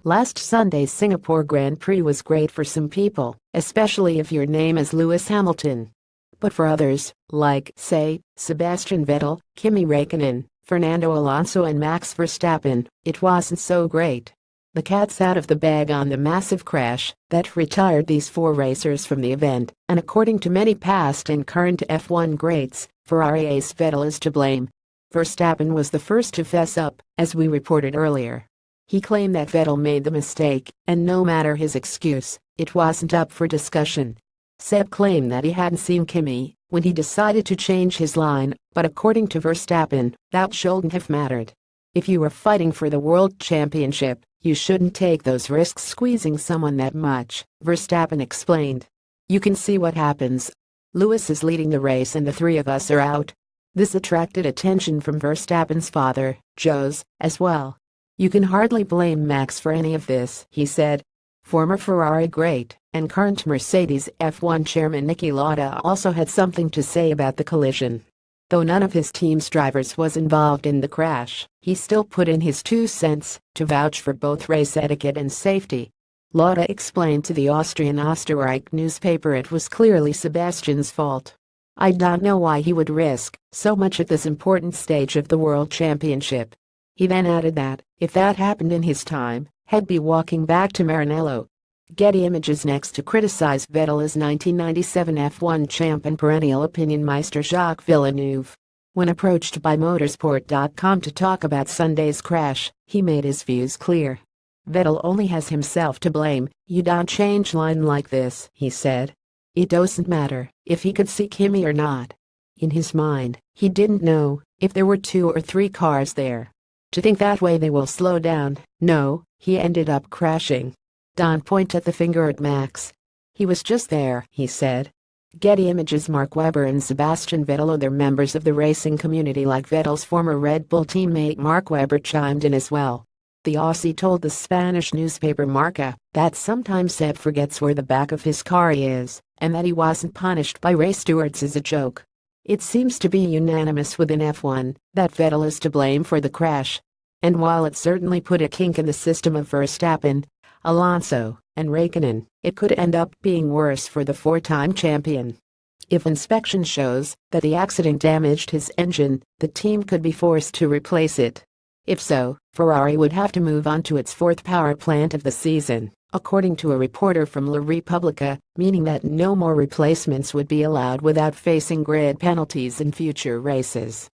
Last Sunday's Singapore Grand Prix was great for some people, especially if your name is Lewis Hamilton. But for others, like, say, Sebastian Vettel, Kimi Räikkönen, Fernando Alonso and Max Verstappen, it wasn't so great. The cat's out of the bag on the massive crash that retired these four racers from the event, and according to many past and current F1 greats, Ferrari ace Vettel is to blame. Verstappen was the first to fess up, as we reported earlier. He claimed that Vettel made the mistake, and no matter his excuse, it wasn't up for discussion. Seb claimed that he hadn't seen Kimi when he decided to change his line, but according to Verstappen, that shouldn't have mattered. If you were fighting for the world championship, you shouldn't take those risks squeezing someone that much, Verstappen explained. You can see what happens. Lewis is leading the race and the three of us are out. This attracted attention from Verstappen's father, Jos, as well. You can hardly blame Max for any of this, he said. Former Ferrari great and current Mercedes F1 chairman Niki Lauda also had something to say about the collision. Though none of his team's drivers was involved in the crash, he still put in his 2 cents to vouch for both race etiquette and safety. Lauda explained to the Austrian Österreich newspaper it was clearly Sebastian's fault. I don't know why he would risk so much at this important stage of the World Championship. He then added that, if that happened in his time, he'd be walking back to Maranello. Getty Images next to criticize Vettel as 1997 F1 champ and perennial opinion meister Jacques Villeneuve. When approached by motorsport.com to talk about Sunday's crash, he made his views clear. Vettel only has himself to blame. You don't change line like this, he said. It doesn't matter if he could see Kimi or not. In his mind, he didn't know if there were 2 or 3 cars there. To think that way they will slow down. No, he ended up crashing. Don't point the finger at Max. He was just there, he said. Getty Images Mark Webber and Sebastian Vettel, other members of the racing community like Vettel's former Red Bull teammate Mark Webber chimed in as well. The Aussie told the Spanish newspaper Marca that sometimes Seb forgets where the back of his car is, and that he wasn't punished by race stewards as a joke. It seems to be unanimous within F1 that Vettel is to blame for the crash. And while it certainly put a kink in the system of Verstappen, Alonso, and Räikkönen, it could end up being worse for the 4-time champion. If inspection shows that the accident damaged his engine, the team could be forced to replace it. If so, Ferrari would have to move on to its 4th power plant of the season, according to a reporter from La Repubblica, meaning that no more replacements would be allowed without facing grid penalties in future races.